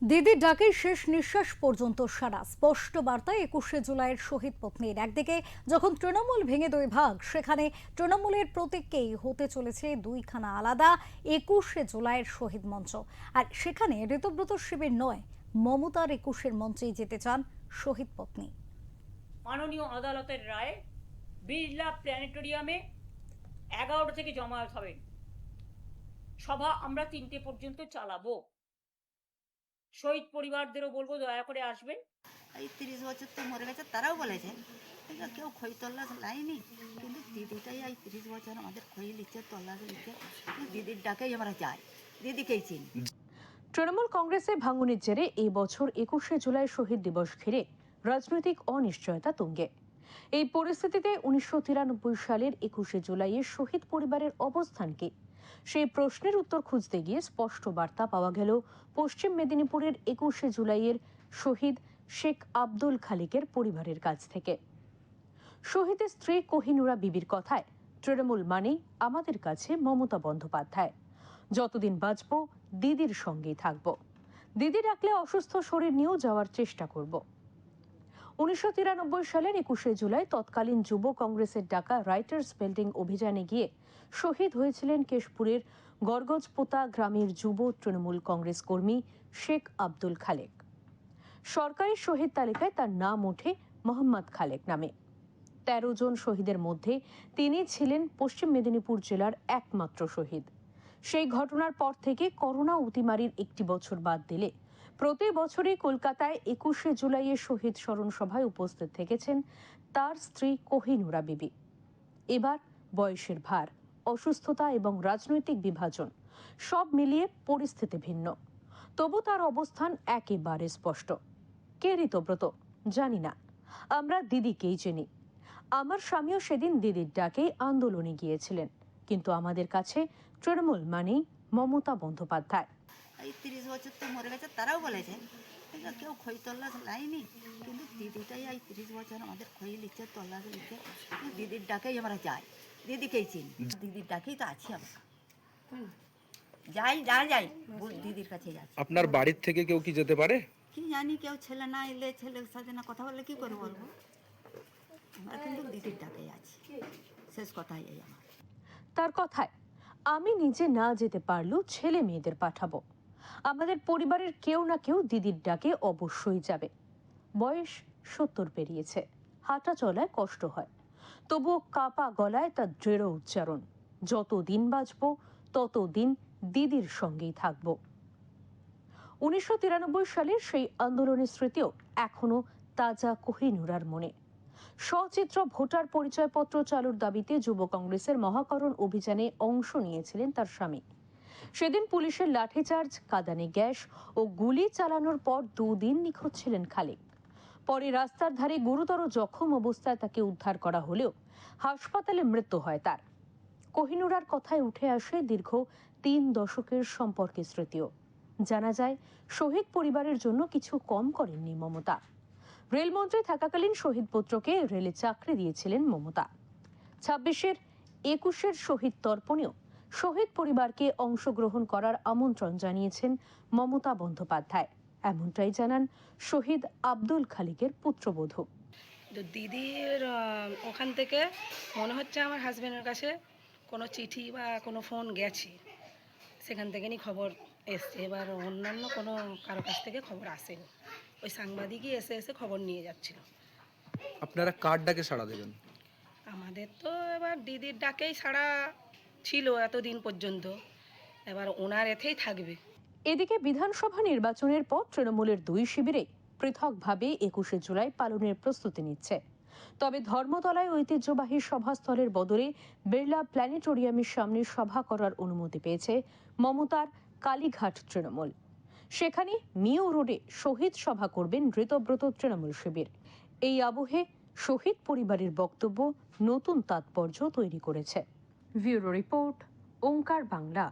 দিদির ডাকে শেষ নিঃশ্বাস পর্যন্ত সারা স্পষ্ট বার্তায় 21শে জুলাইয়ের শহীদ পত্নীর। একদিকে যখন তৃণমূল ভেঙে দুই ভাগ, সেখানে তৃণমূলের প্রতীককেই হতে চলেছে দুইখানা আলাদা 21শে জুলাইয়ের শহীদ মঞ্চ। আর সেখানে ঋতব্রত শিবির নয়, মমতার 21-এর মঞ্চেই যেতে চান শহীদ পত্নী। মাননীয় আদালতের রায় বিড়লা প্ল্যানেটোরিয়ামে 11টা থেকে জমায়েত হবে। সভা আমরা 3টে পর্যন্ত চালাবো। শহীদ পরিবারদেরও বলবো দয়া করে আসবেন। এই 30 বছর তো মরে গেছে, তারাও বলেছে কেউ খই তল্লাশ লাইনি, কিন্তু দিদিটাই এই 30 বছর আমাদের খই লিখছে, তল্লাশ লিখছে। দিদির ডাকেই আমরা যাই, দিদিকেই চিনি। তৃণমূল কংগ্রেসে ভাঙনের জেরে এই বছর 21শে জুলাই শহীদ দিবস ঘিরে রাজনৈতিক অনিশ্চয়তা তুঙ্গে। এই পরিস্থিতিতে 1993 সালের 21শে জুলাইয়ের শহীদ পরিবারের অবস্থান কি, সেই প্রশ্নের উত্তর খুঁজতে গিয়ে স্পষ্ট বার্তা পাওয়া গেল পশ্চিম মেদিনীপুরের 21শে জুলাইয়ের শহীদ শেখ আব্দুল খালিকের পরিবারের কাছ থেকে। শহীদের স্ত্রী কোহিনুরা বিবির কথায়, তৃণমূল মানেই আমাদের কাছে মমতা বন্দ্যোপাধ্যায়। যতদিন বাঁচব দিদির সঙ্গেই থাকব, দিদি ডাকলে অসুস্থ শরীর নিয়েও যাওয়ার চেষ্টা করব। 1993 সালের 21শে জুলাই তৎকালীন যুব কংগ্রেসের ডাকা রাইটার্স বিল্ডিং অভিযানে গিয়ে শহীদ হয়েছিলেন কেশপুরের গরগজপোতা গ্রামের যুব তৃণমূল কংগ্রেস কর্মী শেখ আব্দুল খালেক। সরকারি শহীদ তালিকায় তার নাম ওঠে মোহাম্মদ খালেক নামে। 13 জন শহীদের মধ্যে তিনি ছিলেন পশ্চিম মেদিনীপুর জেলার একমাত্র শহীদ। সেই ঘটনার পর থেকে করোনা অতিমারির একটি বছর বাদ দিলে প্রতি বছরই কলকাতায় 21শে জুলাইয়ের শহীদ স্মরণ সভায় উপস্থিত থেকেছেন তার স্ত্রী কোহিনুরা বিবি। এবার বয়সের ভার, অসুস্থতা এবং রাজনৈতিক বিভাজন সব মিলিয়ে পরিস্থিতি ভিন্ন, তবু তার অবস্থান একেবারে স্পষ্ট। কে ঋতব্রত জানি না, আমরা দিদিকেই চিনি। আমার স্বামীও সেদিন দিদির ডাকেই আন্দোলনে গিয়েছিলেন, কিন্তু আমাদের কাছে তৃণমূল মানেই মমতা বন্দ্যোপাধ্যায়। এই 30 বছর তো মরে গেছে, তারাও বলেছে কেউ খই তল্লাশ লাইনি, কিন্তু দিদিটাই এই 30 বছর আমাদের খই লিখছে, তল্লাশ লিখছে। দিদির ডাকেই আমরা যাই, দিদিকেই চিনি। দিদির ডাকেই তো আছি আমরা, যাই যাই দিদির কাছে যাচ্ছি। আপনার বাড়ির থেকে কেউ কি যেতে পারে? কি জানি, কেউ ছেলে না এলে, ছেলের সাথে না কথা বললে কি করে বলবো। আমরা কিন্তু দিদির ডাকেই আছি, শেষ কথাই এই আমার। তার কথায়, আমি নিজে না যেতে পারলেও ছেলে মেয়েদের পাঠাবো। আমাদের পরিবারের কেউ না কেউ দিদির ডাকে অবশ্যই যাবে। বয়স 70 পেরিয়েছে, হাঁটা চলায় কষ্ট হয়, তবুও কাপা গলায় তার দৃঢ় উচ্চারণ, যতদিন বাঁচবো ততদিন দিদির সঙ্গেই থাকব। 1993 সালের সেই আন্দোলনের স্মৃতিও এখনো তাজা কোহিনুরার মনে। সচিত্র ভোটার পরিচয়পত্র চালুর দাবিতে যুব কংগ্রেসের মহাকরণ অভিযানে অংশ নিয়েছিলেন তার স্বামী। সেদিন পুলিশের লাঠিচার্জ, কাঁদানে গ্যাস ও গুলি চালানোর পর 2 দিন নিখোঁজ ছিলেন খালেক। পরে রাস্তার ধারে গুরুতর জখম অবস্থায় তাকে উদ্ধার করা হলেও হাসপাতালে মৃত্যু হয় তার। কোহিনুরার কথায় উঠে আসে দীর্ঘ 3 দশকের সম্পর্কের স্মৃতিও। জানা যায়, শহীদ পরিবারের জন্য কিছু কম করেননি মমতা। রেলমন্ত্রী থাকাকালীন শহীদ পুত্রকে রেলে চাকরি দিয়েছিলেন মমতা। 26-এর 21-এর শহীদ তর্পণেও শহীদ পরিবারকে অংশগ্রহণ করার আমন্ত্রণ জানিয়েছেন মমতা বন্দ্যোপাধ্যায়। এমনটাই জানান শহীদ আব্দুল খালিকের পুত্রবধূ। দিদির ওখান থেকে মনে হচ্ছে আমার হাজব্যান্ডের কাছে কোনো চিঠি বা কোনো ফোন গেছে, সেখান থেকে নি খবর এসছে। এবার অন্যান্য কোনো কারো কাছ থেকে খবর আসেনি, ওই সাংবাদিকই এসে খবর নিয়ে যাচ্ছিল। আপনারা কার ডাকে সাড়া দেবেন? আমাদের তো এবার দিদির ডাকেই সাড়া ছিল এতদিন পর্যন্ত, এবার ওনার এতেই থাকবে। এদিকে বিধানসভা নির্বাচনের পর তৃণমূলের 2 শিবিরে পৃথকভাবে 21শে জুলাই পালনের প্রস্তুতি নিচ্ছে। তবে ধর্মতলায় ঐতিহ্যবাহী সভাস্থলের বদলে বিড়লা প্ল্যানেটোরিয়ামের সামনে সভা করার অনুমতি পেয়েছে মমতার কালীঘাট তৃণমূল। সেখানে মিও রোডে শহীদ সভা করবেন ঋতব্রত তৃণমূল শিবির। এই আবহে শহীদ পরিবারের বক্তব্য নতুন তাৎপর্য তৈরি করেছে। ব্যুরো রিপোর্ট, ওঙ্কার বাংলা।